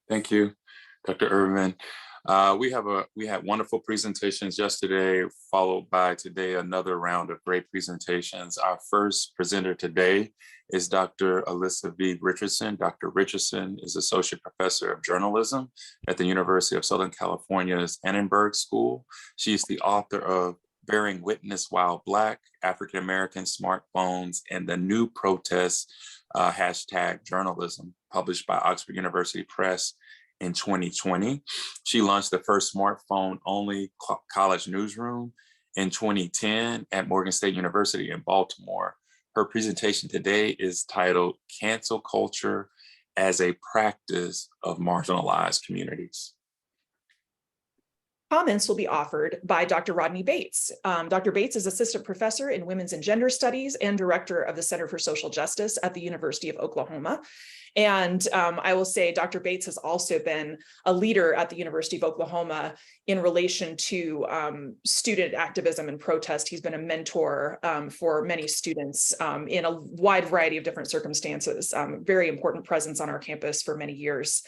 Thank you, Dr. Irvin. We had wonderful presentations yesterday, followed by today another round of great presentations. Our first presenter today is Dr. Allissa V. Richardson. Dr. Richardson is Associate Professor of Journalism at the University of Southern California's Annenberg School. She's the author of Bearing Witness While Black, African American Smartphones, and the New Protest #journalism, published by Oxford University Press in 2020. She launched the first smartphone-only college newsroom in 2010 at Morgan State University in Baltimore. Her presentation today is titled Cancel Culture as a Practice of Marginalized Communities. Comments will be offered by Dr. Rodney Bates. Dr. Bates is Assistant Professor in Women's and Gender Studies and Director of the Center for Social Justice at the University of Oklahoma. And I will say Dr. Bates has also been a leader at the University of Oklahoma in relation to student activism and protest. He's been a mentor for many students in a wide variety of different circumstances, very important presence on our campus for many years.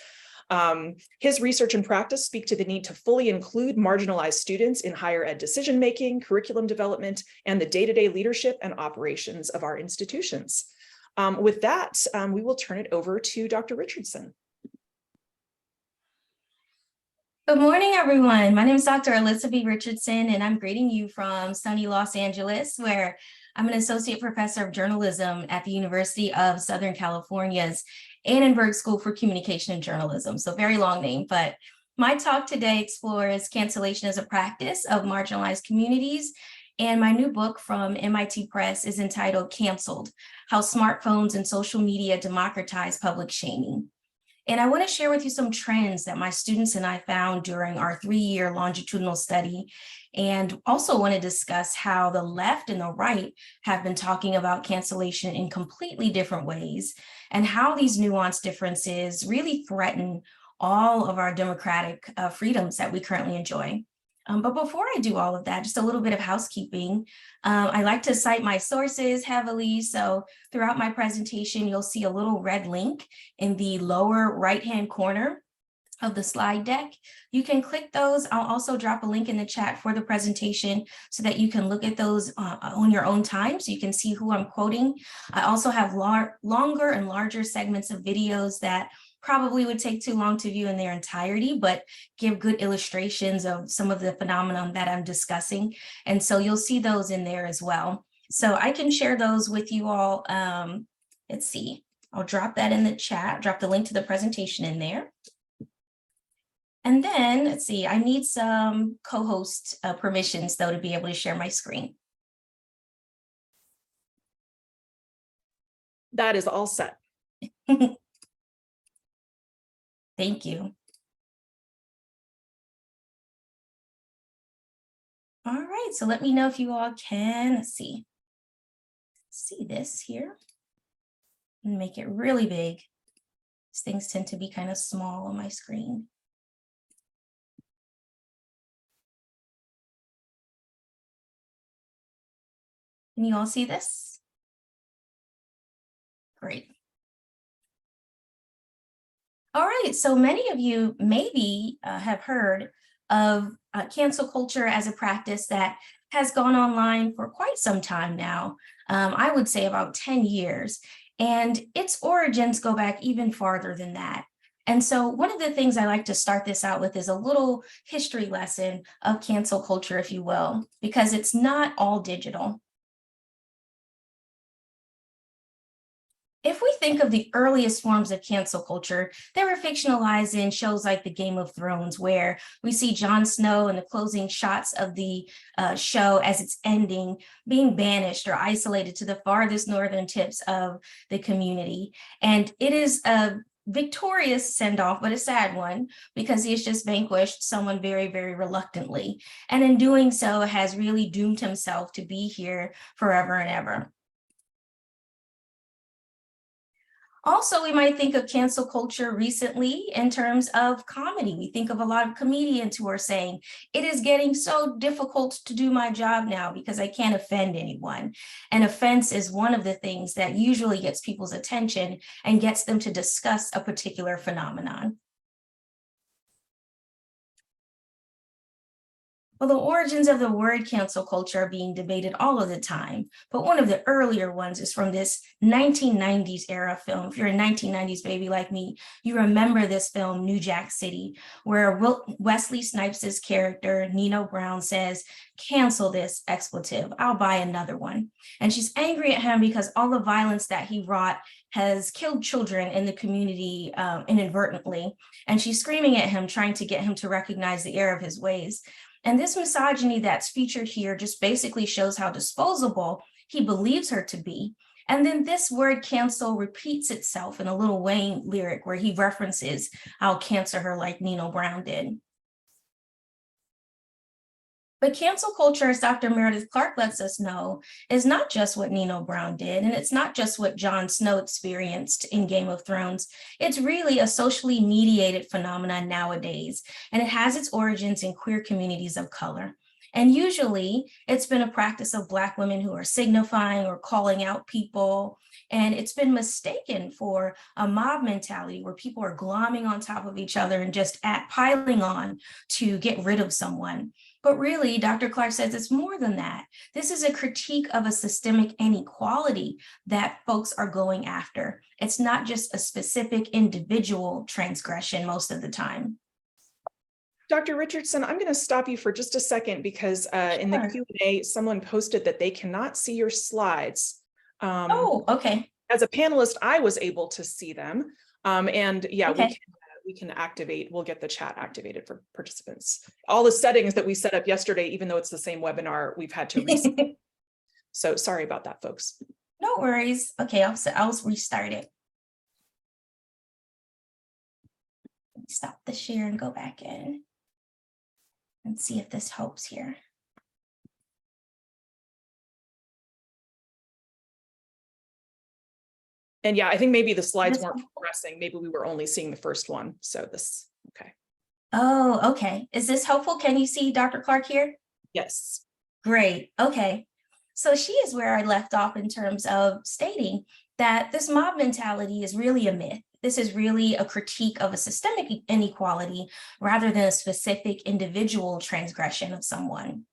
His research and practice speak to the need to fully include marginalized students in higher ed decision-making, curriculum development, and the day-to-day leadership and operations of our institutions. With that, we will turn it over to Dr. Richardson. Good morning, everyone. My name is Dr. Allissa V. Richardson, and I'm greeting you from sunny Los Angeles, where I'm an associate professor of journalism at the University of Southern California's Annenberg School for Communication and Journalism. So very long name, but my talk today explores cancellation as a practice of marginalized communities. And my new book from MIT Press is entitled Canceled: How Smartphones and Social Media Democratize Public Shaming. And I want to share with you some trends that my students and I found during our 3-year longitudinal study, and also want to discuss how the left and the right have been talking about cancellation in completely different ways, and how these nuanced differences really threaten all of our democratic freedoms that we currently enjoy. But before I do all of that, just a little bit of housekeeping. I like to cite my sources heavily. So throughout my presentation, you'll see a little red link in the lower right-hand corner of the slide deck. You can click those. I'll also drop a link in the chat for the presentation so that you can look at those on your own time, so you can see who I'm quoting. I also have longer and larger segments of videos that probably would take too long to view in their entirety, but give good illustrations of some of the phenomenon that I'm discussing. And so you'll see those in there as well. So I can share those with you all. Let's see, I'll drop that in the chat, drop the link to the presentation in there. And then let's see, I need some co-host permissions though to be able to share my screen. That is all set. Thank you. All right, so let me know if you all can see this here. And make it really big. These things tend to be kind of small on my screen. Can you all see this? Great. All right, so many of you maybe have heard of cancel culture as a practice that has gone online for quite some time now. I would say about 10 years, and its origins go back even farther than that. And so one of the things I like to start this out with is a little history lesson of cancel culture, if you will, because it's not all digital. If we think of the earliest forms of cancel culture, they were fictionalized in shows like the Game of Thrones, where we see Jon Snow in the closing shots of the show as it's ending, being banished or isolated to the farthest northern tips of the community. And it is a victorious send-off, but a sad one, because he has just vanquished someone very, very reluctantly. And in doing so, has really doomed himself to be here forever and ever. Also, we might think of cancel culture recently in terms of comedy. We think of a lot of comedians who are saying, it is getting so difficult to do my job now because I can't offend anyone. And offense is one of the things that usually gets people's attention and gets them to discuss a particular phenomenon. Well, the origins of the word cancel culture are being debated all of the time, but one of the earlier ones is from this 1990s era film. If you're a 1990s baby like me, you remember this film, New Jack City, where Wesley Snipes' character, Nino Brown, says, "Cancel this expletive, I'll buy another one." And she's angry at him because all the violence that he wrought has killed children in the community inadvertently. And she's screaming at him, trying to get him to recognize the error of his ways. And this misogyny that's featured here just basically shows how disposable he believes her to be. And then this word cancel repeats itself in a Lil Wayne lyric where he references, "I'll cancel her like Nino Brown did." But cancel culture, as Dr. Meredith Clark lets us know, is not just what Nino Brown did, and it's not just what Jon Snow experienced in Game of Thrones. It's really a socially mediated phenomenon nowadays, and it has its origins in queer communities of color. And usually it's been a practice of Black women who are signifying or calling out people. And it's been mistaken for a mob mentality where people are glomming on top of each other and just piling on to get rid of someone. But really, Dr. Clark says it's more than that. This is a critique of a systemic inequality that folks are going after. It's not just a specific individual transgression most of the time. Dr. Richardson, I'm going to stop you for just a second because in the Q&A, someone posted that they cannot see your slides. Oh, okay. As a panelist, I was able to see them. And yeah, okay. we can activate, we'll get the chat activated for participants. All the settings that we set up yesterday, even though it's the same webinar, we've had to reset. So sorry about that, folks. No worries. Okay, I'll restart it. Stop the share and go back in and see if this helps here. And yeah, I think maybe the slides weren't progressing. Maybe we were only seeing the first one. So this, okay. Oh, okay. Is this helpful? Can you see Dr. Clark here? Yes. Great. Okay. So she is where I left off in terms of stating that this mob mentality is really a myth. This is really a critique of a systemic inequality rather than a specific individual transgression of someone.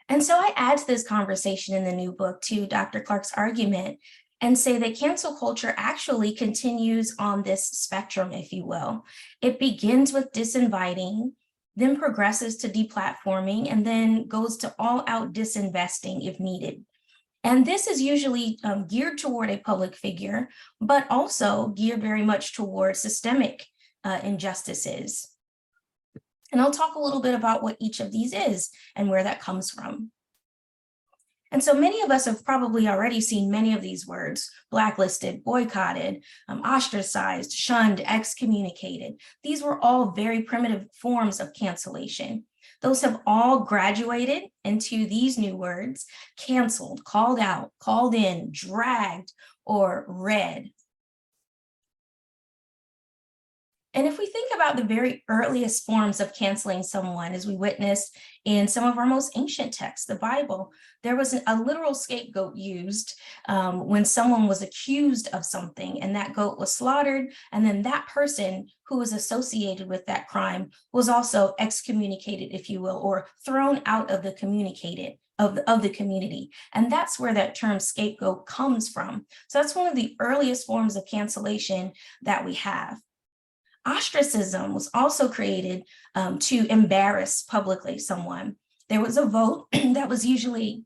And so I add to this conversation in the new book to Dr. Clark's argument and say that cancel culture actually continues on this spectrum, if you will. It begins with disinviting, then progresses to deplatforming, and then goes to all-out disinvesting if needed. And this is usually geared toward a public figure, but also geared very much toward systemic injustices. And I'll talk a little bit about what each of these is and where that comes from. And so many of us have probably already seen many of these words: blacklisted, boycotted, ostracized, shunned, excommunicated. These were all very primitive forms of cancellation. Those have all graduated into these new words: canceled, called out, called in, dragged, or read. And if we think about the very earliest forms of canceling someone, as we witnessed in some of our most ancient texts, the Bible, there was a literal scapegoat used when someone was accused of something, and that goat was slaughtered, and then that person who was associated with that crime was also excommunicated, if you will, or thrown out of the community. And that's where that term scapegoat comes from. So that's one of the earliest forms of cancellation that we have. Ostracism was also created to embarrass publicly someone. There was a vote that was usually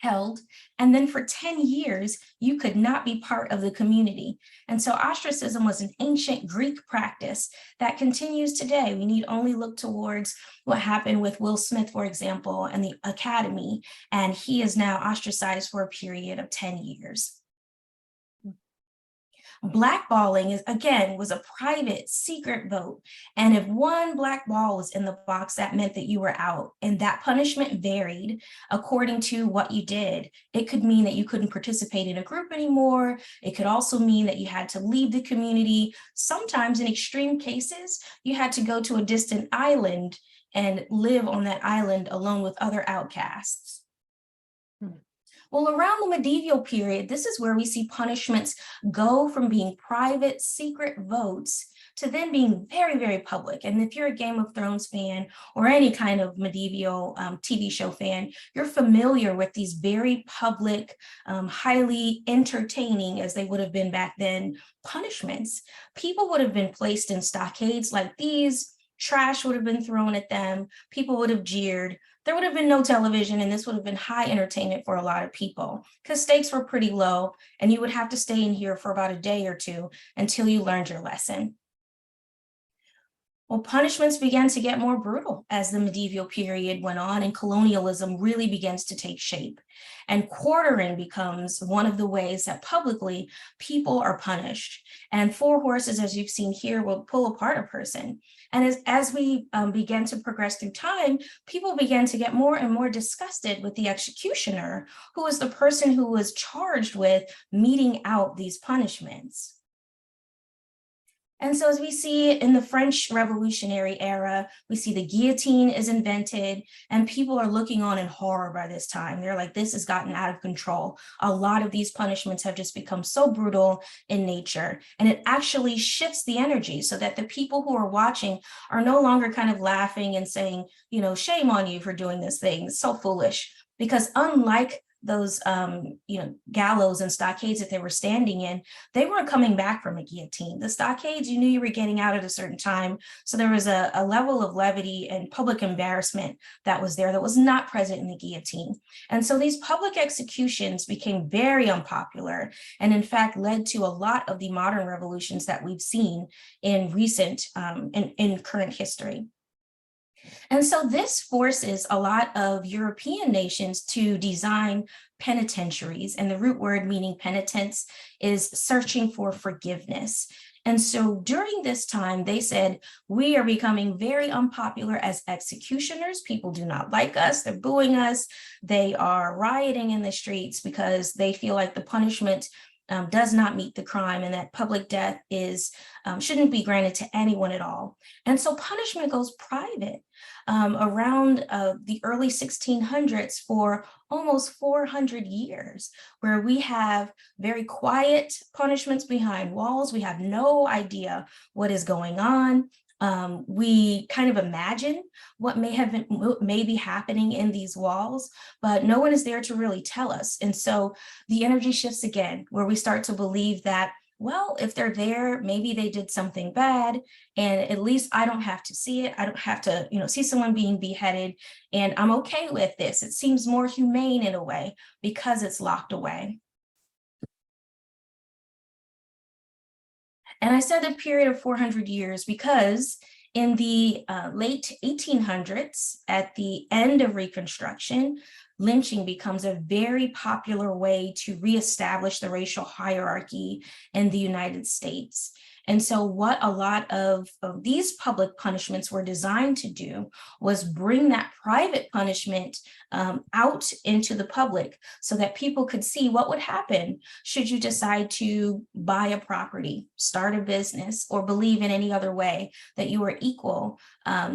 held, and then for 10 years, you could not be part of the community. And so ostracism was an ancient Greek practice that continues today. We need only look towards what happened with Will Smith, for example, and the Academy, and he is now ostracized for a period of 10 years. Blackballing was a private, secret vote. And if one black ball was in the box, that meant that you were out. And that punishment varied according to what you did. It could mean that you couldn't participate in a group anymore. It could also mean that you had to leave the community. Sometimes in extreme cases, you had to go to a distant island and live on that island alone with other outcasts. Well, around the medieval period, this is where we see punishments go from being private, secret votes to then being very, very public. And if you're a Game of Thrones fan or any kind of medieval TV show fan, you're familiar with these very public, highly entertaining, as they would have been back then, punishments. People would have been placed in stockades like these, trash would have been thrown at them, people would have jeered, there would have been no television, and this would have been high entertainment for a lot of people because stakes were pretty low, and you would have to stay in here for about a day or two until you learned your lesson. Well, punishments began to get more brutal as the medieval period went on and colonialism really begins to take shape. And quartering becomes one of the ways that publicly people are punished. And 4 horses, as you've seen here, will pull apart a person. And as we began to progress through time, people began to get more and more disgusted with the executioner, who was the person who was charged with meting out these punishments. And so as we see in the French Revolutionary era, we see the guillotine is invented and people are looking on in horror by this time. They're like, this has gotten out of control. A lot of these punishments have just become so brutal in nature. And it actually shifts the energy so that the people who are watching are no longer kind of laughing and saying, you know, shame on you for doing this thing. It's so foolish. Because unlike those gallows and stockades that they were standing in, they weren't coming back from a guillotine. The stockades, you knew you were getting out at a certain time. So there was a level of levity and public embarrassment that was there that was not present in the guillotine. And so these public executions became very unpopular and in fact led to a lot of the modern revolutions that we've seen in recent, in current history. And so this forces a lot of European nations to design penitentiaries, and the root word meaning penitence is searching for forgiveness. And so during this time, they said, we are becoming very unpopular as executioners. People do not like us. They're booing us. They are rioting in the streets because they feel like the punishment does not meet the crime and that public death is shouldn't be granted to anyone at all. And so punishment goes private around the early 1600s for almost 400 years, where we have very quiet punishments behind walls. We have no idea what is going on. We kind of imagine what may be happening in these walls, but no one is there to really tell us. And so the energy shifts again, where we start to believe that, well, if they're there, maybe they did something bad, and at least I don't have to see it. I don't have to, see someone being beheaded, and I'm okay with this. It seems more humane in a way because it's locked away. And I said a period of 400 years because in the late 1800s, at the end of Reconstruction, lynching becomes a very popular way to reestablish the racial hierarchy in the United States. And so what a lot of these public punishments were designed to do was bring that private punishment out into the public so that people could see what would happen should you decide to buy a property, start a business, or believe in any other way that you are equal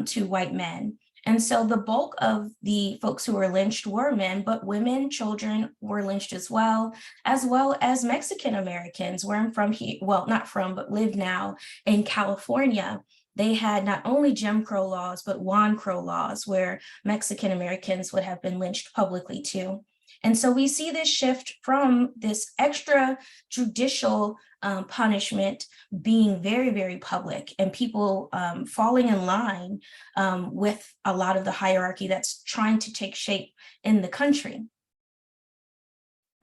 to white men. And so the bulk of the folks who were lynched were men, but women, children were lynched as well as Mexican Americans, where I'm from here, well, not from, but live now in California. They had not only Jim Crow laws, but Juan Crow laws, where Mexican Americans would have been lynched publicly too. And so we see this shift from this extrajudicial punishment being very, very public and people falling in line with a lot of the hierarchy that's trying to take shape in the country.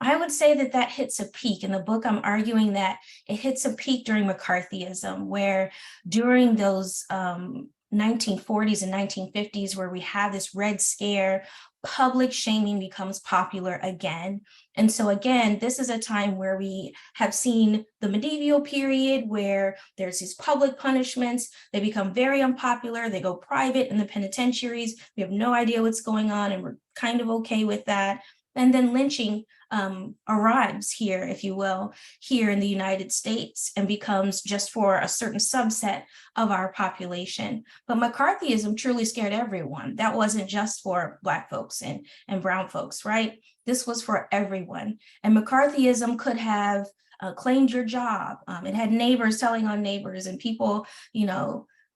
I would say that that hits a peak. In the book, I'm arguing that it hits a peak during McCarthyism, where during those 1940s and 1950s, where we have this Red Scare, public shaming becomes popular again. And so again, this is a time where we have seen the medieval period where there's these public punishments, they become very unpopular, they go private in the penitentiaries, we have no idea what's going on and we're kind of okay with that. And then lynching arrives here, if you will, here in the United States and becomes just for a certain subset of our population. But McCarthyism truly scared everyone. That wasn't just for Black folks and brown folks, right? This was for everyone. And McCarthyism could have claimed your job. It had neighbors telling on neighbors and people,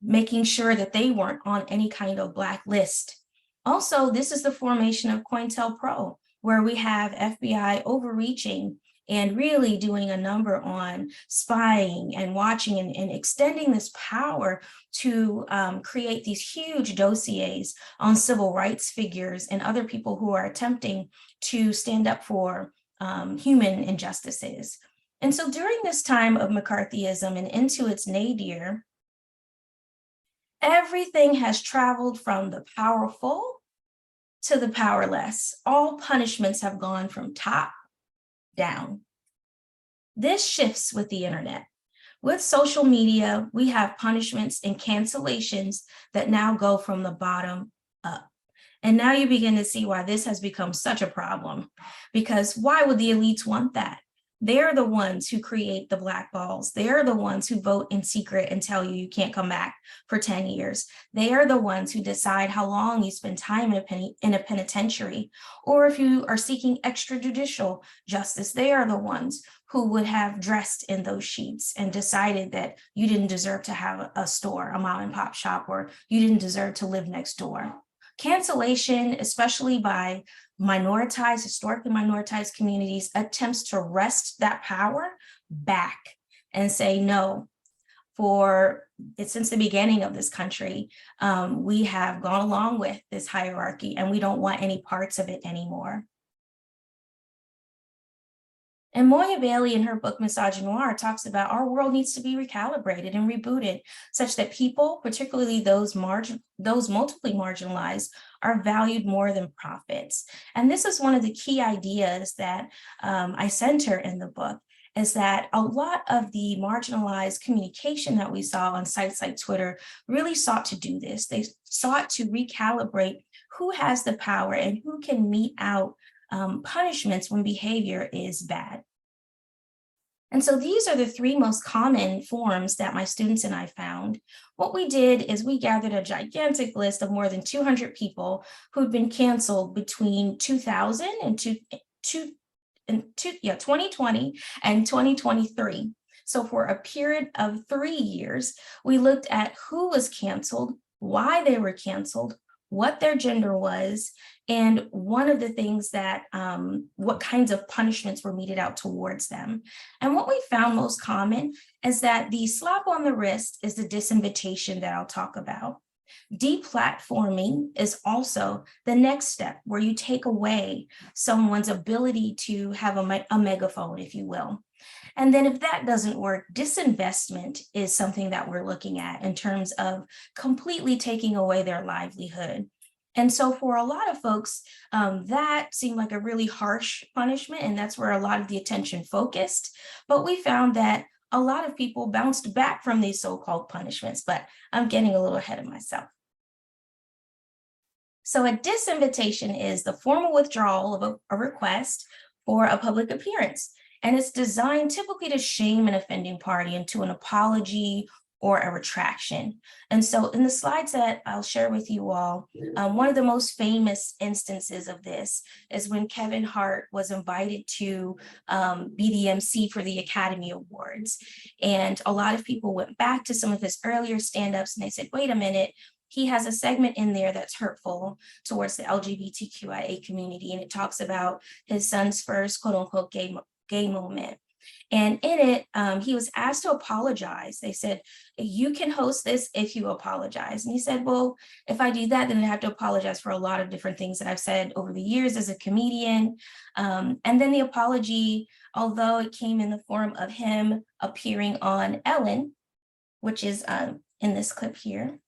making sure that they weren't on any kind of blacklist. Also, this is the formation of COINTELPRO, where we have FBI overreaching and really doing a number on spying and watching and extending this power to create these huge dossiers on civil rights figures and other people who are attempting to stand up for human injustices. And so during this time of McCarthyism and into its nadir, everything has traveled from the powerful to the powerless. All punishments have gone from top down. This shifts with the internet. With social media, we have punishments and cancellations that now go from the bottom up. And now you begin to see why this has become such a problem, because why would the elites want that? They're the ones who create the blackballs. They're the ones who vote in secret and tell you can't come back for 10 years. They are the ones who decide how long you spend time in a penitentiary, or if you are seeking extrajudicial justice, they are the ones who would have dressed in those sheets and decided that you didn't deserve to have a store, a mom and pop shop, or you didn't deserve to live next door. Cancellation, especially by historically minoritized communities, attempts to wrest that power back and say, no, since the beginning of this country, we have gone along with this hierarchy and we don't want any parts of it anymore. And Moya Bailey in her book Misogynoir talks about our world needs to be recalibrated and rebooted such that people, particularly those multiply marginalized, are valued more than profits. And this is one of the key ideas that I center in the book, is that a lot of the marginalized communication that we saw on sites like Twitter really sought to do this. They sought to recalibrate who has the power and who can mete out punishments when behavior is bad. And so these are the three most common forms that my students and I found. What we did is we gathered a gigantic list of more than 200 people who'd been canceled between 2000 and 2020 and 2023. So for a period of 3 years, we looked at who was canceled, why they were canceled, what their gender was, and one of the things that, what kinds of punishments were meted out towards them. And what we found most common is that the slap on the wrist is the disinvitation that I'll talk about. Deplatforming is also the next step, where you take away someone's ability to have a megaphone, if you will. And then if that doesn't work, disinvestment is something that we're looking at in terms of completely taking away their livelihood. And so for a lot of folks, that seemed like a really harsh punishment, and that's where a lot of the attention focused. But we found that a lot of people bounced back from these so-called punishments, but I'm getting a little ahead of myself. So a disinvitation is the formal withdrawal of a request for a public appearance. And it's designed typically to shame an offending party into an apology or a retraction. And so in the slides that I'll share with you all, one of the most famous instances of this is when Kevin Hart was invited to be the MC for the Academy Awards. And a lot of people went back to some of his earlier stand-ups and they said, wait a minute, he has a segment in there that's hurtful towards the LGBTQIA community. And it talks about his son's first quote unquote gay moment. And in it, he was asked to apologize. They said, you can host this if you apologize. And he said, well, if I do that, then I have to apologize for a lot of different things that I've said over the years as a comedian. And then the apology, although it came in the form of him appearing on Ellen, which is in this clip here,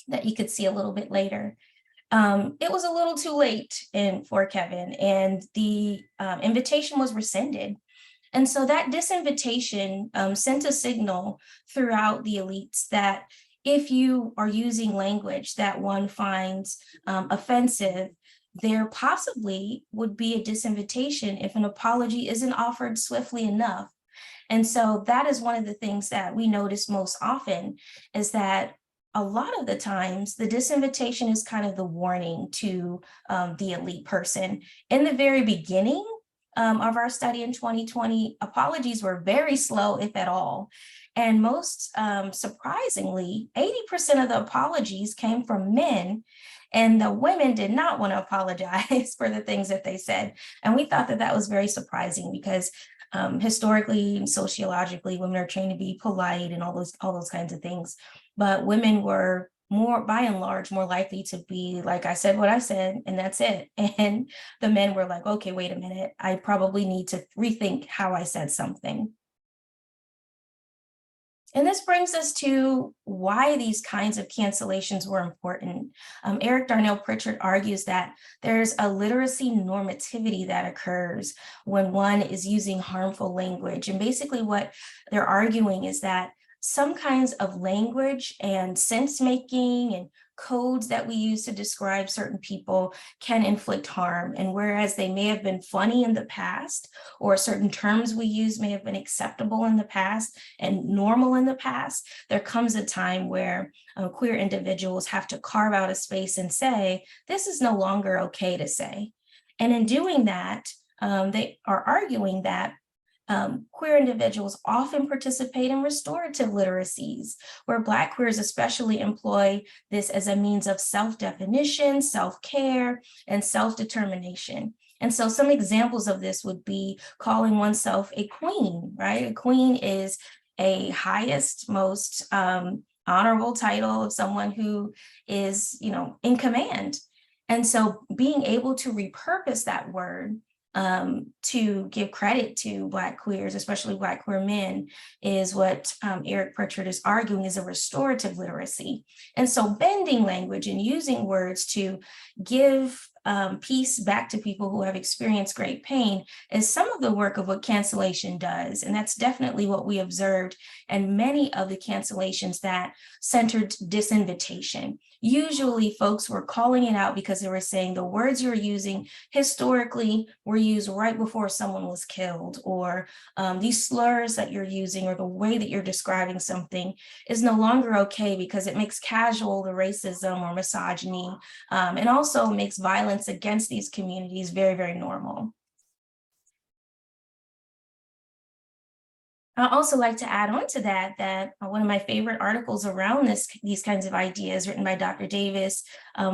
that you could see a little bit later. It was a little too late for Kevin, and the invitation was rescinded. And so that disinvitation sent a signal throughout the elites that if you are using language that one finds offensive, there possibly would be a disinvitation if an apology isn't offered swiftly enough. And so that is one of the things that we notice most often, is that a lot of the times the disinvitation is kind of the warning to the elite person. In the very beginning, of our study in 2020, apologies were very slow, if at all. And most surprisingly, 80% of the apologies came from men, and the women did not want to apologize for the things that they said. And we thought that that was very surprising because historically and sociologically, women are trained to be polite and all those kinds of things. But women were more, by and large, more likely to be like, I said what I said, and that's it. And the men were like, okay, wait a minute, I probably need to rethink how I said something. And this brings us to why these kinds of cancellations were important. Eric Darnell Pritchard argues that there's a literacy normativity that occurs when one is using harmful language. And basically what they're arguing is that some kinds of language and sense making and codes that we use to describe certain people can inflict harm. And whereas they may have been funny in the past, or certain terms we use may have been acceptable in the past and normal in the past, there comes a time where queer individuals have to carve out a space and say, this is no longer okay to say. And in doing that, they are arguing that queer individuals often participate in restorative literacies, where Black queers especially employ this as a means of self-definition, self-care, and self-determination. And so some examples of this would be calling oneself a queen, right? A queen is a highest, most honorable title of someone who is, in command. And so being able to repurpose that word to give credit to Black queers, especially Black queer men, is what Eric Pritchard is arguing is a restorative literacy. And so bending language and using words to give peace back to people who have experienced great pain is some of the work of what cancellation does. And that's definitely what we observed in many of the cancellations that centered disinvitation. Usually folks were calling it out because they were saying the words you're using historically were used right before someone was killed, or these slurs that you're using or the way that you're describing something is no longer okay because it makes casual the racism or misogyny, and also makes violence against these communities very, very normal. I also like to add on to that one of my favorite articles around these kinds of ideas written by Dr. Davis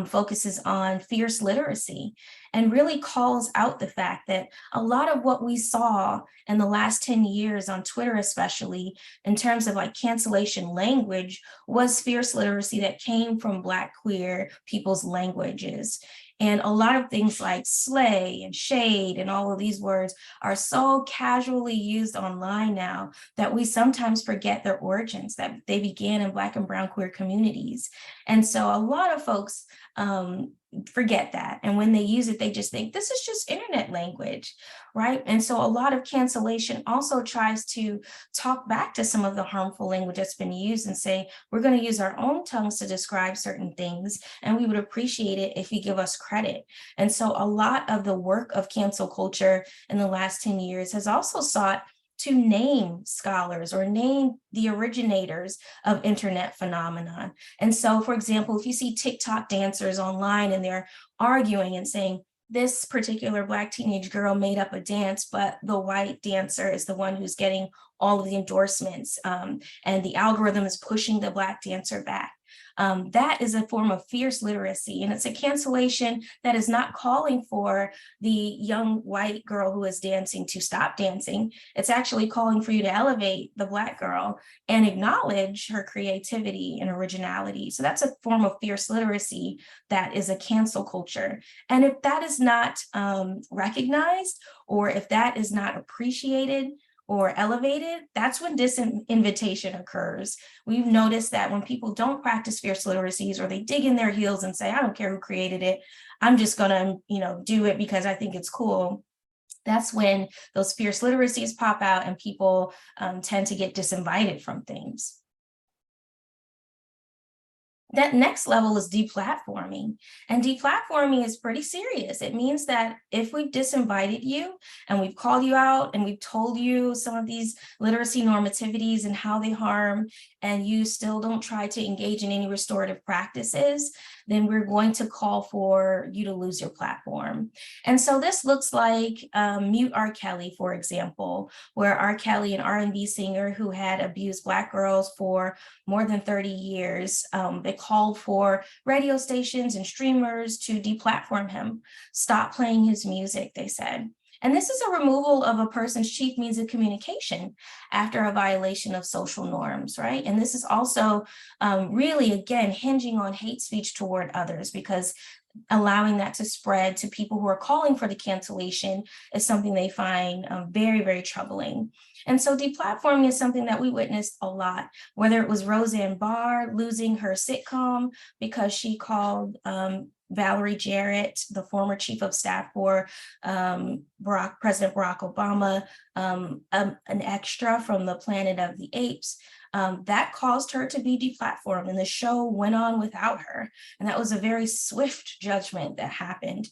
focuses on fierce literacy and really calls out the fact that a lot of what we saw in the last 10 years on Twitter, especially in terms of like cancellation language, was fierce literacy that came from Black queer people's languages. And a lot of things like slay and shade and all of these words are so casually used online now that we sometimes forget their origins, that they began in Black and brown queer communities. And so a lot of folks forget that. And when they use it, they just think this is just internet language, right? And so a lot of cancellation also tries to talk back to some of the harmful language that's been used and say, we're going to use our own tongues to describe certain things, and we would appreciate it if you give us credit. And so a lot of the work of cancel culture in the last 10 years has also sought to name scholars or name the originators of internet phenomenon. And so, for example, if you see TikTok dancers online and they're arguing and saying, this particular Black teenage girl made up a dance, but the white dancer is the one who's getting all of the endorsements, and the algorithm is pushing the Black dancer back. That is a form of fierce literacy, and it's a cancellation that is not calling for the young white girl who is dancing to stop dancing. It's actually calling for you to elevate the Black girl and acknowledge her creativity and originality. So that's a form of fierce literacy that is a cancel culture. And if that is not recognized, or if that is not appreciated or elevated, that's when disinvitation occurs. We've noticed that when people don't practice fierce literacies, or they dig in their heels and say, I don't care who created it, I'm just gonna, do it because I think it's cool. That's when those fierce literacies pop out and people tend to get disinvited from things. That next level is deplatforming. And deplatforming is pretty serious. It means that if we've disinvited you and we've called you out and we've told you some of these literacy normativities and how they harm, and you still don't try to engage in any restorative practices, then we're going to call for you to lose your platform. And so this looks like Mute R. Kelly, for example, where R. Kelly, an R&B singer who had abused Black girls for more than 30 years, they called for radio stations and streamers to deplatform him, stop playing his music, they said. And this is a removal of a person's chief means of communication after a violation of social norms, right? And this is also really, again, hinging on hate speech toward others, because allowing that to spread to people who are calling for the cancellation is something they find very, very troubling. And so deplatforming is something that we witnessed a lot, whether it was Roseanne Barr losing her sitcom because she called Valerie Jarrett, the former chief of staff for President Barack Obama, an extra from the Planet of the Apes. That caused her to be deplatformed, and the show went on without her. And that was a very swift judgment that happened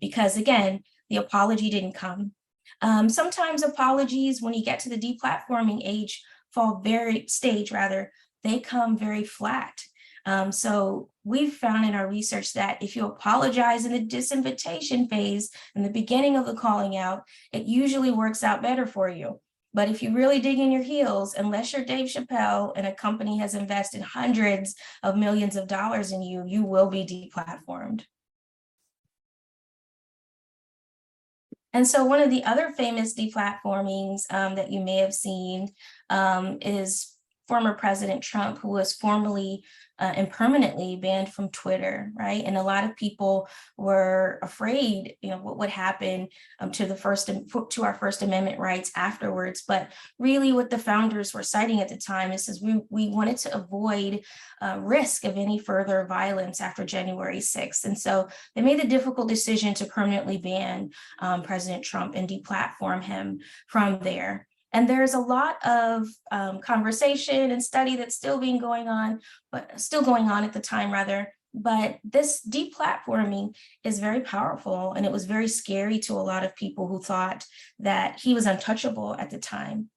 because, again, the apology didn't come. Sometimes apologies, when you get to the deplatforming stage, they come very flat. So we've found in our research that if you apologize in the disinvitation phase, in the beginning of the calling out, it usually works out better for you. But if you really dig in your heels, unless you're Dave Chappelle and a company has invested hundreds of millions of dollars in you, you will be deplatformed. And so one of the other famous deplatformings that you may have seen is former President Trump, who was formally and permanently banned from Twitter, right? And a lot of people were afraid, what would happen to our First Amendment rights afterwards. But really, what the founders were citing at the time is we wanted to avoid risk of any further violence after January 6th. And so they made the difficult decision to permanently ban President Trump and deplatform him from there. And there's a lot of conversation and study that's still going on at the time, rather. But this deplatforming is very powerful, and it was very scary to a lot of people who thought that he was untouchable at the time.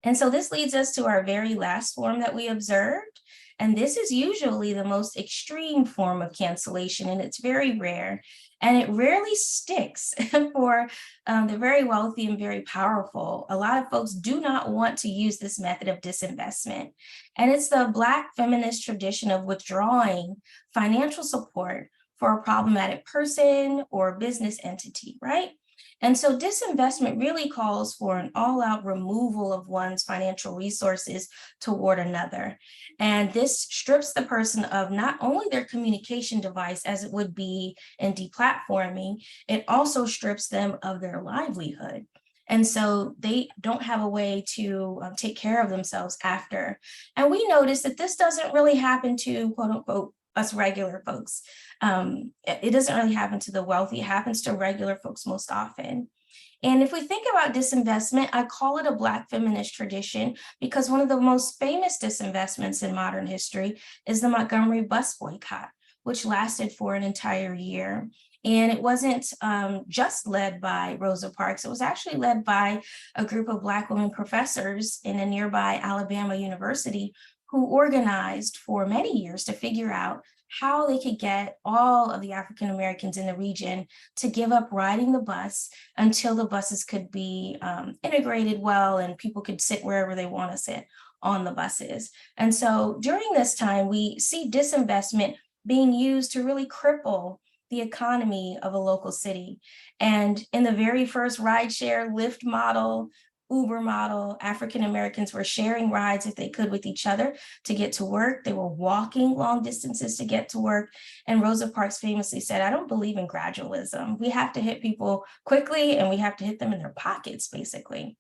And so this leads us to our very last form that we observed. And this is usually the most extreme form of cancellation, and it's very rare. And it rarely sticks for the very wealthy and very powerful. A lot of folks do not want to use this method of disinvestment. And it's the Black feminist tradition of withdrawing financial support for a problematic person or business entity, right? And so disinvestment really calls for an all-out removal of one's financial resources toward another. And this strips the person of not only their communication device, as it would be in deplatforming, it also strips them of their livelihood. And so they don't have a way to take care of themselves after. And we notice that this doesn't really happen to, quote unquote, us regular folks. It doesn't really happen to the wealthy. It happens to regular folks most often. And if we think about disinvestment, I call it a Black feminist tradition because one of the most famous disinvestments in modern history is the Montgomery bus boycott, which lasted for an entire year. And it wasn't just led by Rosa Parks. It was actually led by a group of Black women professors in a nearby Alabama university who organized for many years to figure out how they could get all of the African Americans in the region to give up riding the bus until the buses could be integrated well and people could sit wherever they want to sit on the buses. And so during this time, we see disinvestment being used to really cripple the economy of a local city. And in the very first rideshare Lyft model, Uber model, African Americans were sharing rides if they could with each other to get to work. They were walking long distances to get to work. And Rosa Parks famously said, "I don't believe in gradualism. We have to hit people quickly and we have to hit them in their pockets, basically."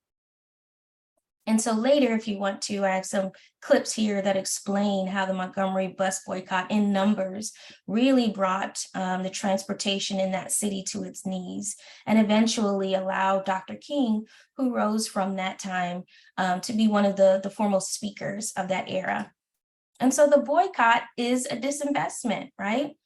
And so later, if you want to, I have some clips here that explain how the Montgomery bus boycott in numbers really brought the transportation in that city to its knees, and eventually allowed Dr. King, who rose from that time, to be one of the foremost speakers of that era. And so the boycott is a disinvestment, right?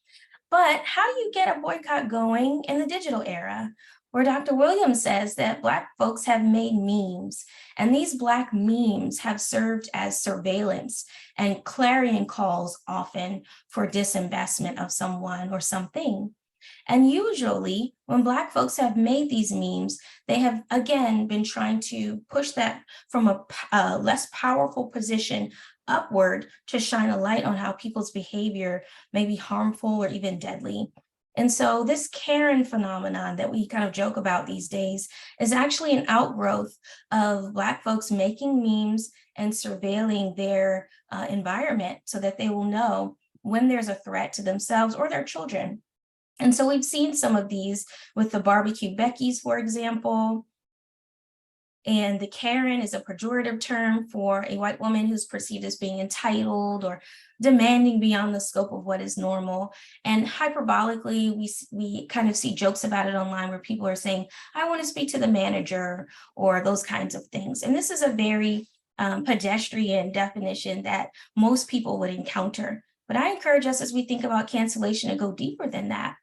But how do you get a boycott going in the digital era, where Dr. Williams says that Black folks have made memes, and these Black memes have served as surveillance and clarion calls often for disinvestment of someone or something. And usually when Black folks have made these memes, they have, again, been trying to push that from a less powerful position upward to shine a light on how people's behavior may be harmful or even deadly. And so this Karen phenomenon that we kind of joke about these days is actually an outgrowth of Black folks making memes and surveilling their environment so that they will know when there's a threat to themselves or their children. And so we've seen some of these with the barbecue Beckys, for example. And the Karen is a pejorative term for a white woman who's perceived as being entitled or demanding beyond the scope of what is normal. And hyperbolically, we kind of see jokes about it online where people are saying, I want to speak to the manager, or those kinds of things. And this is a very pedestrian definition that most people would encounter. But I encourage us, as we think about cancellation, to go deeper than that.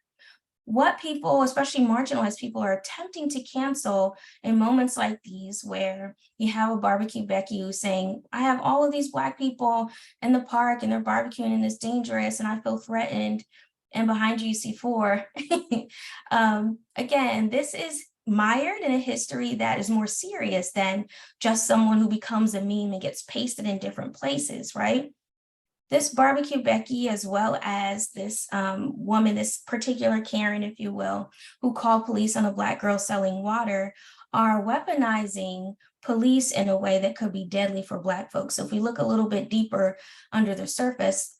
What people, especially marginalized people, are attempting to cancel in moments like these, where you have a barbecue Becky who's saying, I have all of these Black people in the park and they're barbecuing and it's dangerous and I feel threatened. And behind you, you see four. Again, this is mired in a history that is more serious than just someone who becomes a meme and gets pasted in different places, right? This barbecue Becky, as well as this woman, this particular Karen, if you will, who called police on a Black girl selling water, are weaponizing police in a way that could be deadly for Black folks. So if we look a little bit deeper under the surface,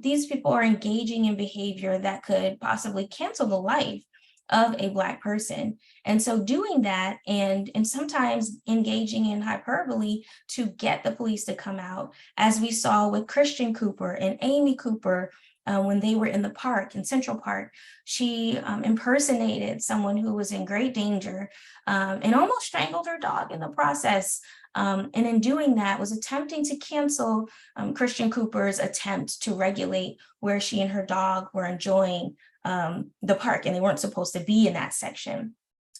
these people are engaging in behavior that could possibly cancel the life of a Black person. And so doing that and sometimes engaging in hyperbole to get the police to come out, as we saw with Christian Cooper and Amy Cooper when they were in the park, in Central Park. She impersonated someone who was in great danger and almost strangled her dog in the process. And in doing that was attempting to cancel Christian Cooper's attempt to regulate where she and her dog were enjoying the park, and they weren't supposed to be in that section.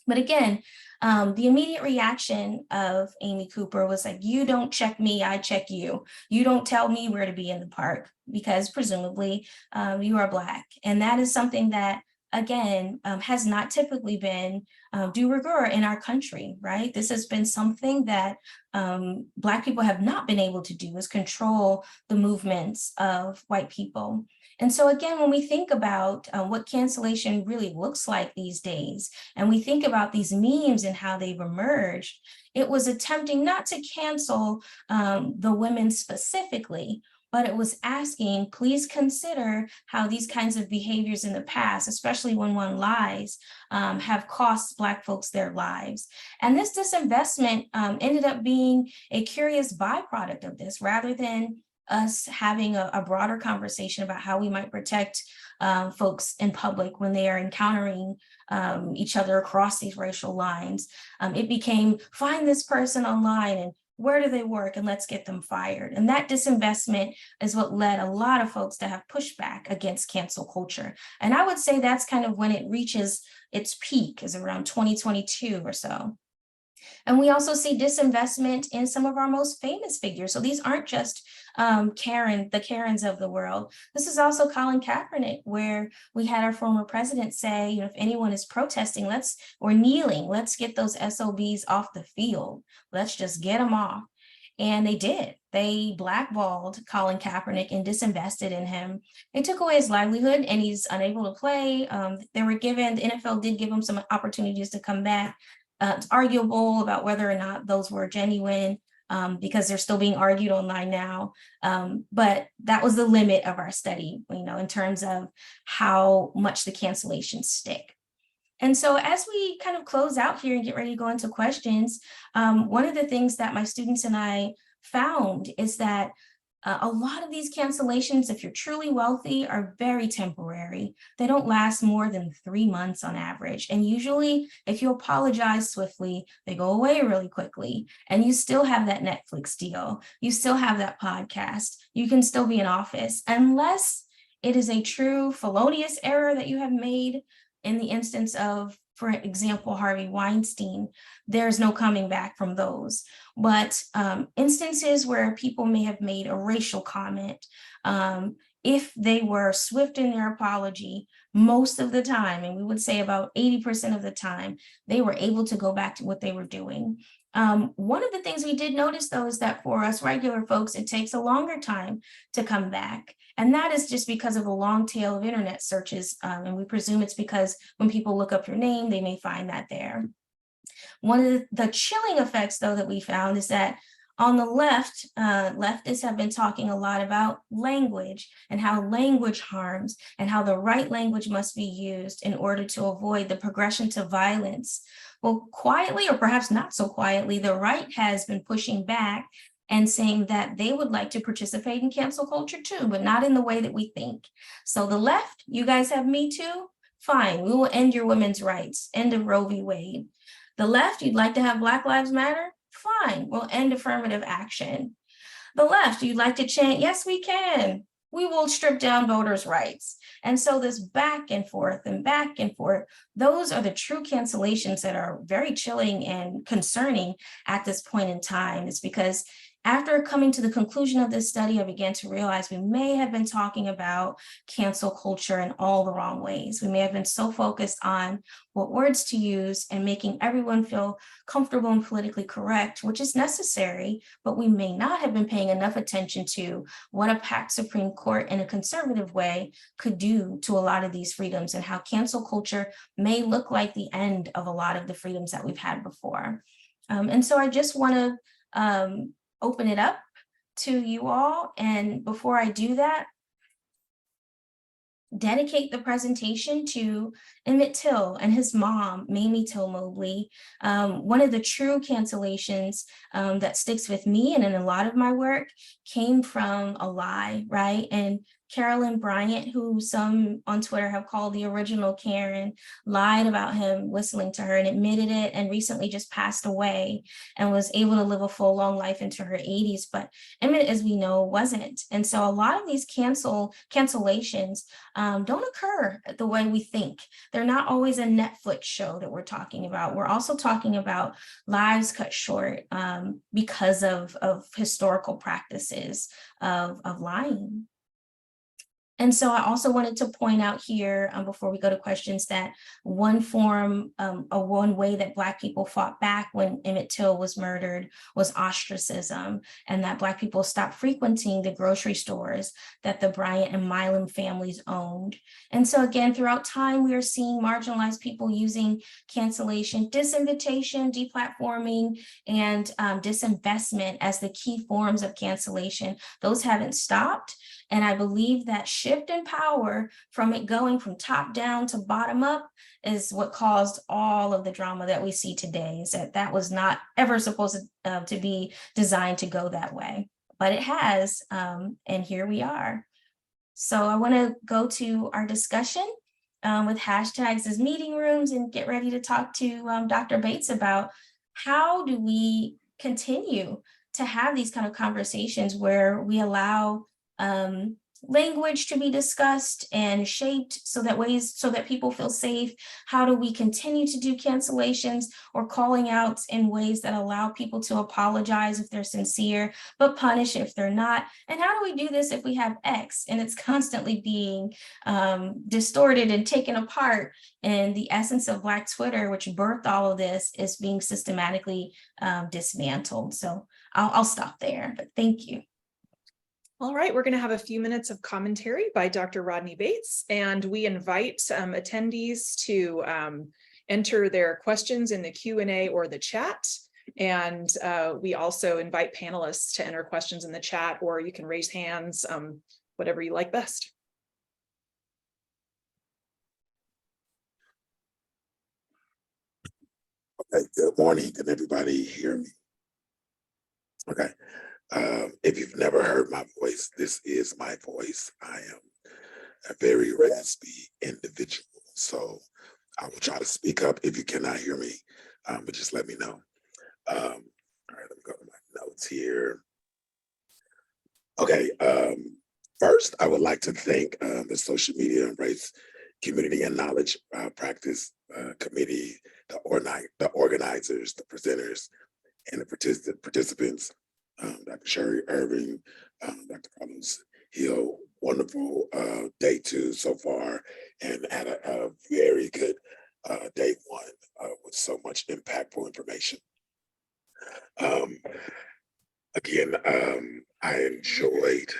But again, the immediate reaction of Amy Cooper was like, you don't check me, I check you. You don't tell me where to be in the park, because presumably you are Black. And that is something that, again, has not typically been de rigueur in our country, right? This has been something that Black people have not been able to do, is control the movements of white people. And so again, when we think about what cancellation really looks like these days, and we think about these memes and how they've emerged, it was attempting not to cancel the women specifically, but it was asking, please consider how these kinds of behaviors in the past, especially when one lies, have cost Black folks their lives. And this disinvestment ended up being a curious byproduct of this, rather than us having a broader conversation about how we might protect folks in public when they are encountering each other across these racial lines. It became, find this person online and where do they work, and let's get them fired. And that disinvestment is what led a lot of folks to have pushback against cancel culture. And I would say that's kind of when it reaches its peak, is around 2022 or so. And we also see disinvestment in some of our most famous figures. So these aren't just the Karens of the world. This is also Colin Kaepernick, where we had our former president say, if anyone is protesting, or kneeling, let's get those SOBs off the field. Let's just get them off. And they did. They blackballed Colin Kaepernick and disinvested in him. They took away his livelihood and he's unable to play. The NFL did give him some opportunities to come back. It's arguable about whether or not those were genuine because they're still being argued online now. But that was the limit of our study, in terms of how much the cancellations stick. And so as we kind of close out here and get ready to go into questions, one of the things that my students and I found is that a lot of these cancellations, if you're truly wealthy, are very temporary. They don't last more than 3 months on average. And usually, if you apologize swiftly, they go away really quickly. And you still have that Netflix deal. You still have that podcast. You can still be in office, unless it is a true felonious error that you have made. In the instance of, for example, Harvey Weinstein, there's no coming back from those. But instances where people may have made a racial comment, if they were swift in their apology, most of the time, and we would say about 80% of the time, they were able to go back to what they were doing. One of the things we did notice, though, is that for us regular folks, it takes a longer time to come back. And that is just because of the long tail of internet searches. And we presume it's because when people look up your name, they may find that there. One of the chilling effects, though, that we found is that on the left, leftists have been talking a lot about language and how language harms and how the right language must be used in order to avoid the progression to violence. Well, quietly, or perhaps not so quietly, the right has been pushing back and saying that they would like to participate in cancel culture too, but not in the way that we think. So the left, you guys have Me Too? Fine, we will end your women's rights, end of Roe v. Wade. The left, you'd like to have Black Lives Matter? Fine, we'll end affirmative action. The left, you'd like to chant, yes, we can. We will strip down voters' rights. And so this back and forth, those are the true cancellations that are very chilling and concerning at this point in time. It's because after coming to the conclusion of this study, I began to realize we may have been talking about cancel culture in all the wrong ways. We may have been so focused on what words to use and making everyone feel comfortable and politically correct, which is necessary, but we may not have been paying enough attention to what a packed Supreme Court in a conservative way could do to a lot of these freedoms, and how cancel culture may look like the end of a lot of the freedoms that we've had before. And so I just want to open it up to you all. And before I do that, dedicate the presentation to Emmett Till and his mom, Mamie Till Mobley. One of the true cancellations that sticks with me and in a lot of my work came from a lie, right? And Carolyn Bryant, who some on Twitter have called the original Karen, lied about him whistling to her and admitted it, and recently just passed away and was able to live a full, long life into her 80s. But Emmett, as we know, wasn't. And so a lot of these cancellations don't occur the way we think. They're not always a Netflix show that we're talking about. We're also talking about lives cut short because of historical practices of lying. And so I also wanted to point out here before we go to questions that one way that Black people fought back when Emmett Till was murdered was ostracism, and that Black people stopped frequenting the grocery stores that the Bryant and Milam families owned. And so again, throughout time, we are seeing marginalized people using cancellation, disinvitation, deplatforming, and disinvestment as the key forms of cancellation. Those haven't stopped. And I believe that shift in power from it going from top down to bottom up is what caused all of the drama that we see today. Is that was not ever supposed to be designed to go that way, but it has, and here we are. So I want to go to our discussion with hashtags as meeting rooms and get ready to talk to Dr. Bates about how do we continue to have these kind of conversations where we allow language to be discussed and shaped so that people feel safe. How do we continue to do cancellations or calling out in ways that allow people to apologize if they're sincere, but punish if they're not? And how do we do this if we have X and it's constantly being distorted and taken apart, and the essence of Black Twitter, which birthed all of this, is being systematically dismantled? So I'll stop there, but thank you. All right, we're going to have a few minutes of commentary by Dr. Rodney Bates, and we invite attendees to enter their questions in the Q&A or the chat. And we also invite panelists to enter questions in the chat, or you can raise hands, whatever you like best. Okay, good morning. Can everybody hear me? Okay. If you've never heard my voice, this is my voice. I am a very raspy individual, so I will try to speak up if you cannot hear me, but just let me know. All right, let me go to my notes here. Okay, first, I would like to thank the Social Media and Race Community and Knowledge Practice Committee, the organizers, the presenters, and the participants, Dr. Sherry Irving, Dr. Carlos Hill. Wonderful day 2 so far, and had a very good day 1 with so much impactful information. Again, I enjoyed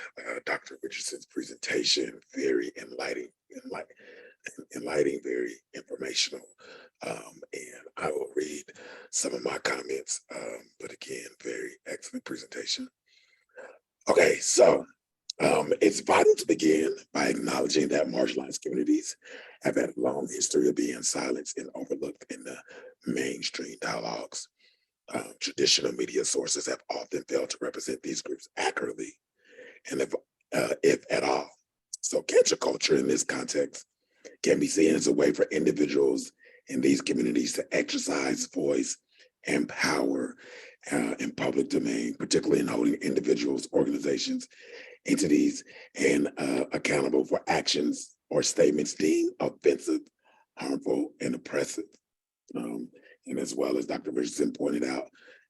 Dr. Richardson's presentation, very enlightening, very informational. And I will read some of my comments, but again, very excellent presentation. Okay, so it's vital to begin by acknowledging that marginalized communities have had a long history of being silenced and overlooked in the mainstream dialogues. Traditional media sources have often failed to represent these groups accurately, and if at all. So cancel culture in this context can be seen as a way for individuals in these communities to exercise voice and power in public domain, particularly in holding individuals, organizations, entities, and accountable for actions or statements deemed offensive, harmful, and oppressive. And as well as Dr. Richardson pointed out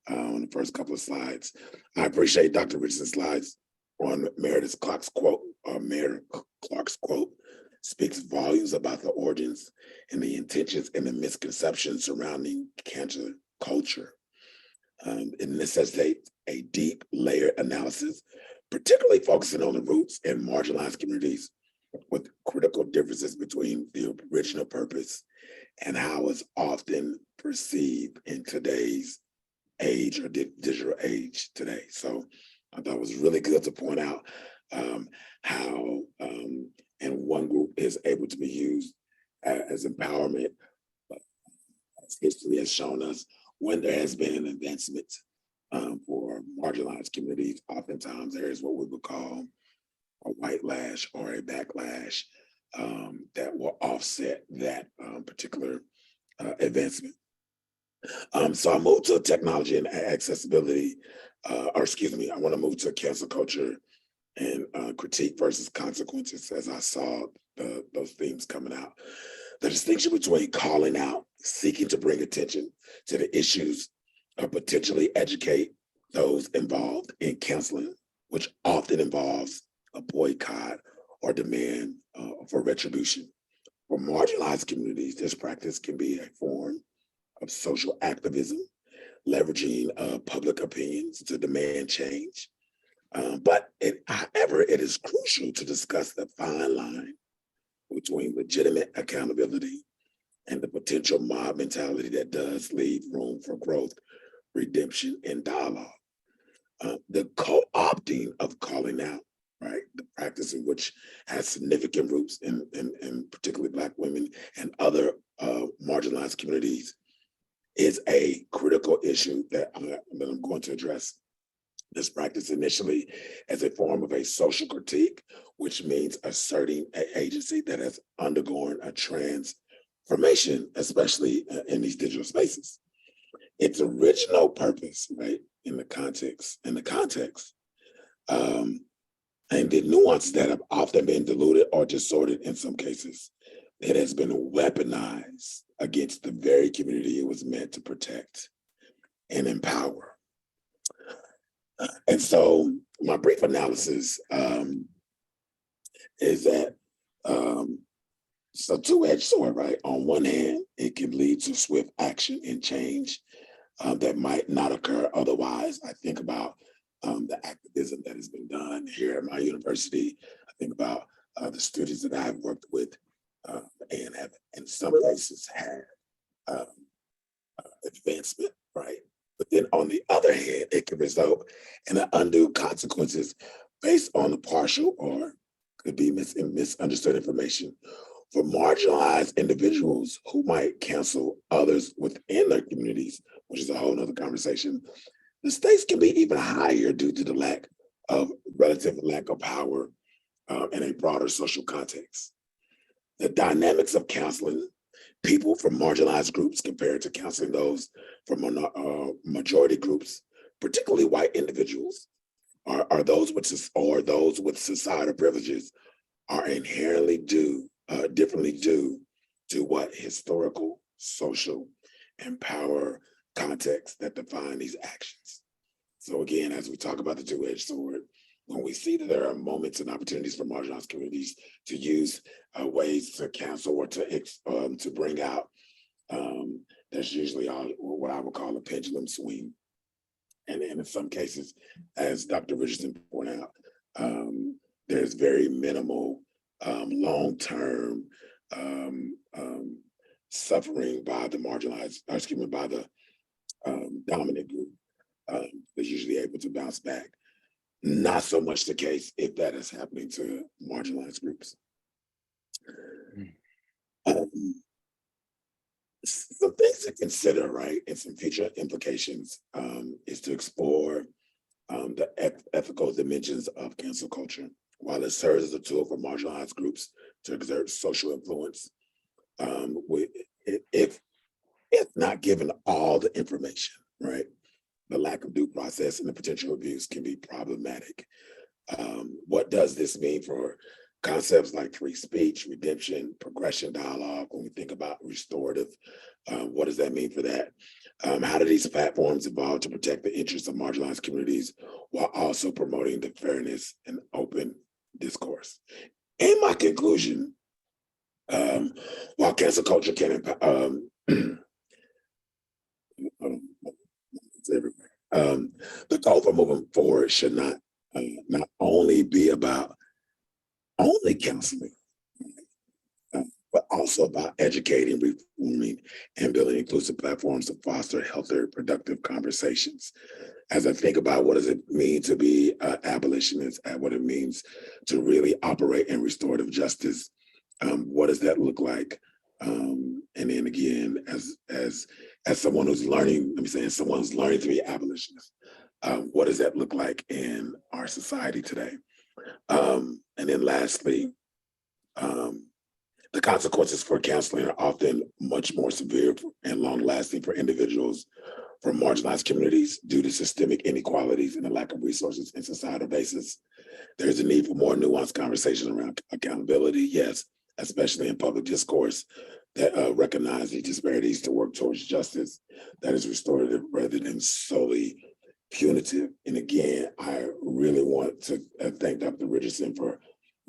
on the first couple of slides, I appreciate Dr. Richardson's slides on Meredith Clark's quote. Meredith Clark's quote speaks volumes about the origins and the intentions and the misconceptions surrounding cancel culture. It necessitates a deep layered analysis, particularly focusing on the roots and marginalized communities, with critical differences between the original purpose and how it's often perceived in today's age or digital age today. So I thought it was really good to point out how and one group is able to be used as empowerment. As history has shown us, when there has been an advancement for marginalized communities, oftentimes there is what we would call a white lash or a backlash that will offset that particular advancement. So I moved to technology and accessibility, I want to move to cancel culture and critique versus consequences, as I saw those themes coming out. The distinction between calling out, seeking to bring attention to the issues, or potentially educate those involved in canceling, which often involves a boycott or demand for retribution. For marginalized communities, this practice can be a form of social activism, leveraging public opinions to demand change. However, it is crucial to discuss the fine line between legitimate accountability and the potential mob mentality that does leave room for growth, redemption, and dialogue. The co-opting of calling out, right, the practice in which has significant roots in particularly Black women and other marginalized communities, is a critical issue that I'm going to address. This practice initially as a form of a social critique, which means asserting an agency that has undergone a transformation, especially in these digital spaces. Its original purpose, right, in the context, and the nuances that have often been diluted or distorted in some cases, it has been weaponized against the very community it was meant to protect and empower. And so my brief analysis is that it's a two-edged sword, right? On one hand, it can lead to swift action and change that might not occur otherwise. I think about the activism that has been done here at my university. I think about the students that I've worked with and have in some cases had advancement, right? But then on the other hand, it can result in undue consequences based on the partial or could be misunderstood information For marginalized individuals who might cancel others within their communities, which is a whole nother conversation, the stakes can be even higher due to the relative lack of power in a broader social context. The dynamics of counseling people from marginalized groups compared to counseling those from majority groups, particularly white individuals, or those with societal privileges, are inherently differently due to what historical, social, and power context that define these actions. So again, as we talk about the two-edged sword, when we see that there are moments and opportunities for marginalized communities to use ways to cancel or to bring out, there's usually what I would call a pendulum swing. And in some cases, as Dr. Richardson pointed out, there's very minimal long-term suffering by the by the dominant group. They're usually able to bounce back. Not so much the case if that is happening to marginalized groups. Some things to consider, right, and some future implications is to explore the ethical dimensions of cancel culture. While it serves as a tool for marginalized groups to exert social influence, if not given all the information, right, the lack of due process and the potential abuse can be problematic. What does this mean for concepts like free speech, redemption, progression dialogue? When we think about restorative, what does that mean for that? How do these platforms evolve to protect the interests of marginalized communities while also promoting the fairness and open discourse? In my conclusion, while cancel culture can the goal for moving forward should not only be about only counseling, but also about educating, reforming, and building inclusive platforms to foster healthier, productive conversations. As I think about what does it mean to be abolitionist, and what it means to really operate in restorative justice, what does that look like? And then again, as someone who's learning, as someone who's learning to be abolitionist, what does that look like in our society today? And then lastly, the consequences for counseling are often much more severe and long-lasting for individuals from marginalized communities due to systemic inequalities and the lack of resources and societal basis. There's a need for more nuanced conversation around accountability, yes, especially in public discourse that recognize these disparities to work towards justice that is restorative rather than solely punitive. And again, I really want to thank Dr. Richardson for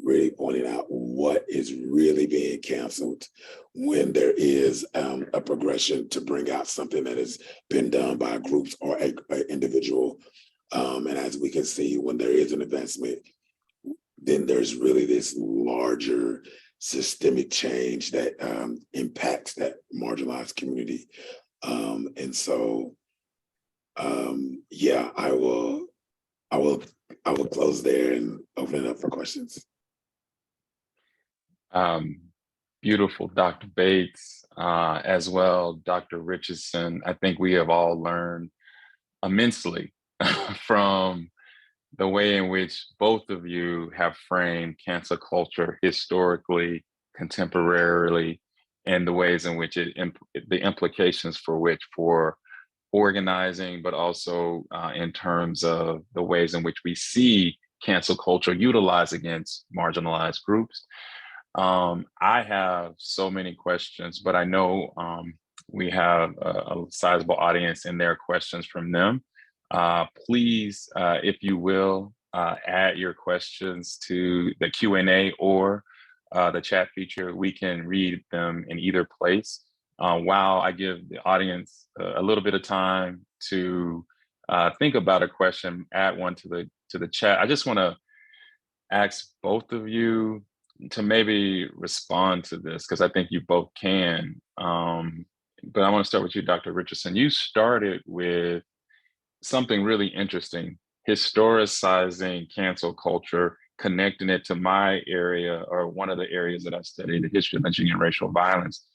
really pointing out what is really being canceled when there is a progression to bring out something that has been done by groups or an individual. And as we can see, when there is an advancement, then there's really this larger systemic change that impacts that marginalized community. And so, yeah, I will close there and open it up for questions. Beautiful, Dr. Bates, as well, Dr. Richardson. I think we have all learned immensely from the way in which both of you have framed cancel culture historically, contemporarily, and the ways in which the implications for organizing, but also in terms of the ways in which we see cancel culture utilized against marginalized groups. I have so many questions, but I know we have a sizable audience and there are questions from them. Please, if you will, add your questions to the Q&A or the chat feature. We can read them in either place. While I give the audience a little bit of time to think about a question, add one to the chat. I just want to ask both of you to maybe respond to this, because I think you both can. But I want to start with you, Dr. Richardson. You started with something really interesting, historicizing cancel culture connecting it to my area, or one of the areas that I studied, the history of lynching and racial violence.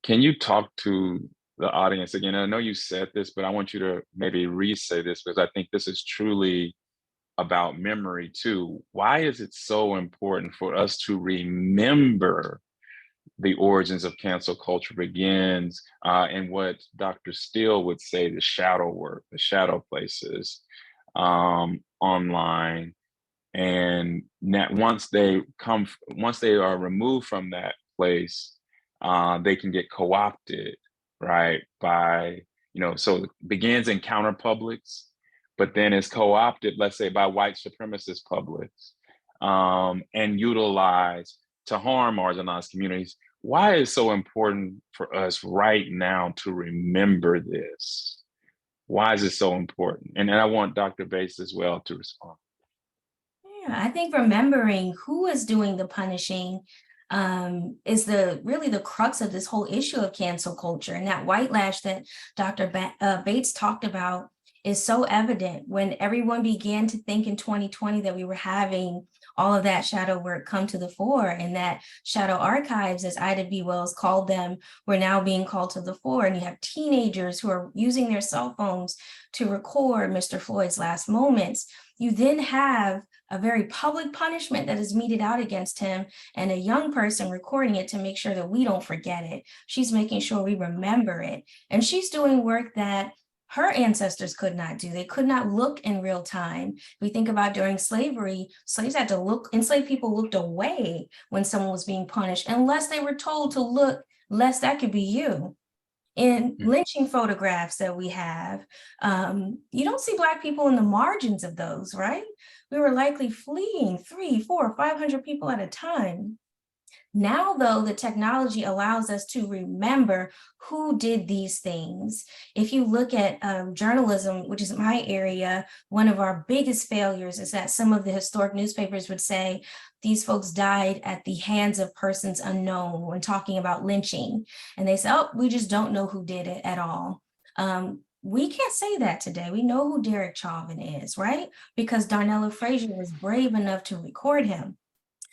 Can you talk to the audience again? I know you said this, but I want you to maybe re-say this, because I think this is truly about memory too. Why is it so important for us to remember the origins of cancel culture begins, and what Dr. Steele would say, the shadow work, the shadow places online, and that once they are removed from that place, they can get co-opted, right? By, so it begins in counter publics, but then is co-opted, let's say, by white supremacist publics, and utilized to harm marginalized communities. Why is it so important for us right now to remember this? Why is it so important? And I want Dr. Bates as well to respond. Yeah, I think remembering who is doing the punishing is really the crux of this whole issue of cancel culture. And that white lash that Dr. Bates talked about is so evident when everyone began to think in 2020 that we were having all of that shadow work come to the fore, and that shadow archives, as Ida B. Wells called them, were now being called to the fore. And you have teenagers who are using their cell phones to record Mr. Floyd's last moments. You then have a very public punishment that is meted out against him, and a young person recording it to make sure that we don't forget it. She's making sure we remember it. And she's doing work that her ancestors could not do. They could not look in real time. We think about during slavery, slaves had to look, enslaved people looked away when someone was being punished, unless they were told to look, lest that could be you. In lynching photographs that we have, you don't see Black people in the margins of those, right? We were likely fleeing 300, 400, 500 people at a time. Now, though, the technology allows us to remember who did these things. If you look at journalism, which is my area, one of our biggest failures is that some of the historic newspapers would say these folks died at the hands of persons unknown when talking about lynching. And they say, oh, we just don't know who did it at all. We can't say that today. We know who Derek Chauvin is, right? Because Darnella Frazier was brave enough to record him.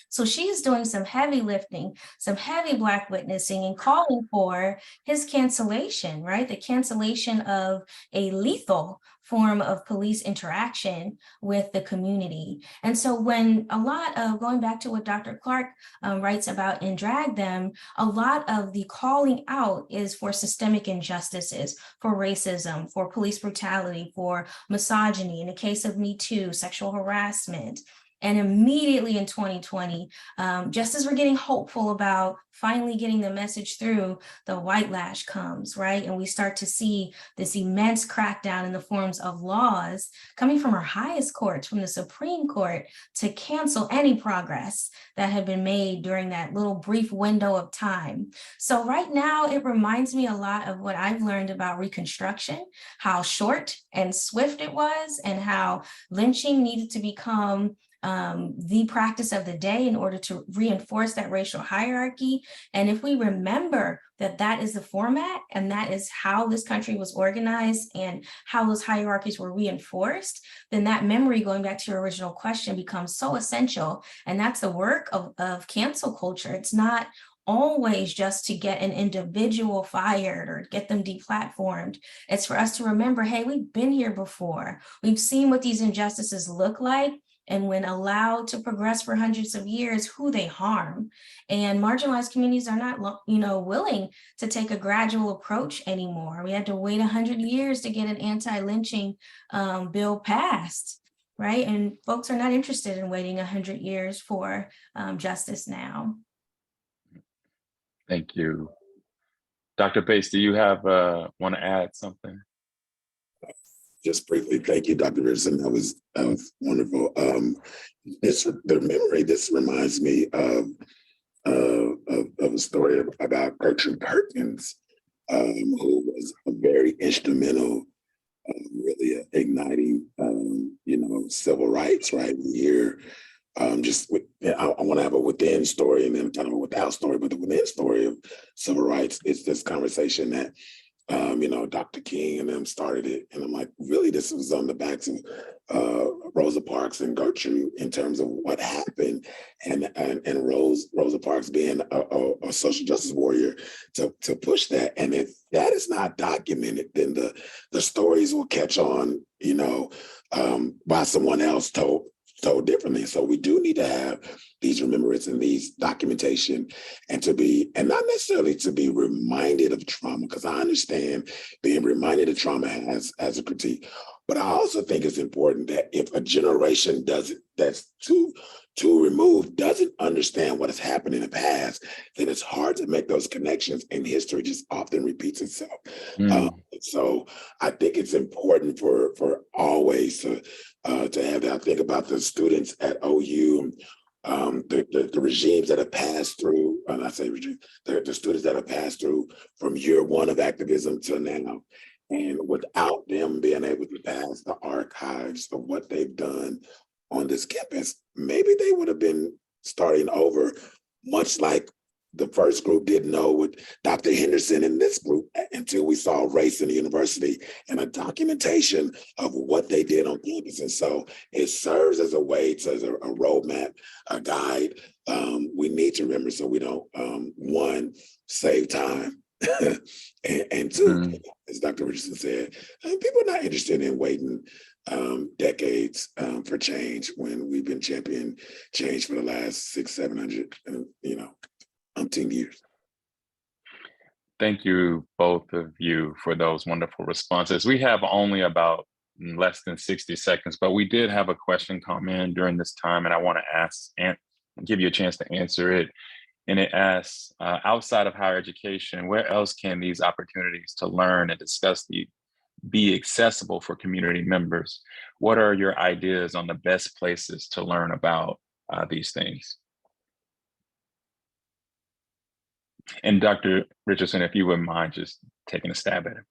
So she's doing some heavy lifting, some heavy Black witnessing, and calling for his cancellation, right? The cancellation of a lethal form of police interaction with the community. And so when a lot of, going back to what Dr. Clark writes about in Drag Them, a lot of the calling out is for systemic injustices, for racism, for police brutality, for misogyny, in the case of Me Too, sexual harassment. And immediately in 2020, just as we're getting hopeful about finally getting the message through, the white lash comes, right? And we start to see this immense crackdown in the forms of laws coming from our highest courts, from the Supreme Court, to cancel any progress that had been made during that little brief window of time. So right now, it reminds me a lot of what I've learned about Reconstruction, how short and swift it was, and how lynching needed to become the practice of the day in order to reinforce that racial hierarchy. And if we remember that that is the format and that is how this country was organized and how those hierarchies were reinforced, then that memory, going back to your original question, becomes so essential. And that's the work of cancel culture. It's not always just to get an individual fired or get them deplatformed. It's for us to remember, hey, we've been here before. We've seen what these injustices look like, and when allowed to progress for hundreds of years, who they harm. And marginalized communities are not, willing to take a gradual approach anymore. We had to wait 100 years to get an anti-lynching bill passed, right? And folks are not interested in waiting 100 years for justice now. Thank you. Dr. Bates, do you want to add something? Just briefly, thank you, Dr. Richardson. That was wonderful. The memory. This reminds me of a story about Gertrude Perkins, who was very instrumental, really igniting, civil rights. Right here, I want to have a within story and then kind of a without story, but the within story of civil rights is this conversation that Dr. King and them started it. And I'm like, really, this was on the backs of Rosa Parks and Gertrude in terms of what happened. And Rosa Parks being a social justice warrior to push that. And if that is not documented, then the stories will catch on, by someone else told differently. So we do need to have these remembrance and these documentation and not necessarily to be reminded of trauma, because I understand being reminded of trauma as a critique. But I also think it's important that if a generation that's too removed doesn't understand what has happened in the past, then it's hard to make those connections, and history just often repeats itself. So I think it's important for always to have that. I think about the students at OU, the regimes that have passed through, and I say regime, the students that have passed through from year one of activism to now. And without them being able to pass the archives of what they've done on this campus, maybe they would have been starting over, much like the first group didn't know with Dr. Henderson in this group until we saw race in the university and a documentation of what they did on campus. And so it serves as a way as a roadmap, a guide. We need to remember so we don't, one, save time. and two, as Dr. Richardson said, people are not interested in waiting decades for change when we've been championing change for the last 600-700, umpteen years. Thank you, both of you, for those wonderful responses. We have only about less than 60 seconds, but we did have a question come in during this time, and I want to ask and give you a chance to answer it. And it asks, outside of higher education, where else can these opportunities to learn and discuss be accessible for community members? What are your ideas on the best places to learn about these things? And Dr. Richardson, if you wouldn't mind just taking a stab at it.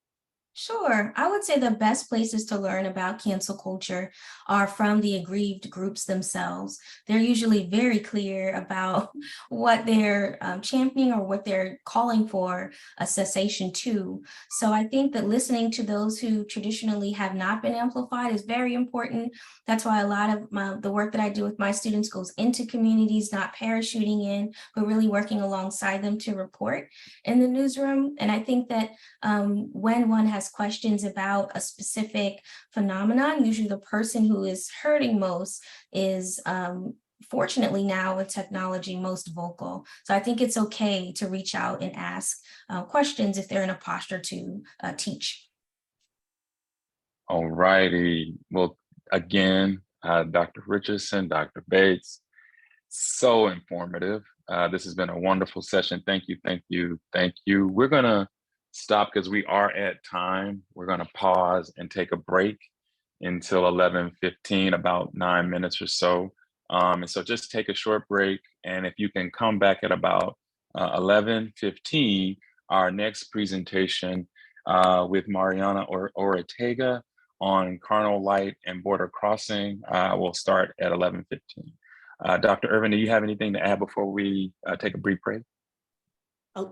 Sure. I would say the best places to learn about cancel culture are from the aggrieved groups themselves. They're usually very clear about what they're championing or what they're calling for a cessation to. So I think that listening to those who traditionally have not been amplified is very important. That's why a lot of the work that I do with my students goes into communities, not parachuting in, but really working alongside them to report in the newsroom. And I think that when one has questions about a specific phenomenon, usually the person who is hurting most is fortunately now with technology most vocal. So I think it's okay to reach out and ask questions if they're in a posture to teach. All righty. Well, again, Dr. Richardson, Dr. Bates, so informative. This has been a wonderful session. Thank you, thank you, thank you. We're gonna stop because we are at time. We're gonna pause and take a break until 11:15, about 9 minutes or so. And so just take a short break. And if you can come back at about 11:15, our next presentation with Mariana Ortega on carnal light and border crossing will start at 11:15. Dr. Irvin, do you have anything to add before we take a brief break?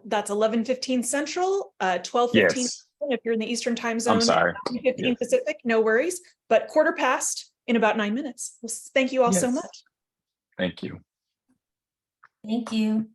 That's 11:15 Central, 12:15 Yes. if you're in the Eastern time zone. I'm sorry. 15 Yes. Pacific, no worries. But 1/4 in about 9 minutes. Well, thank you all so Yes. much. Thank you. Thank you.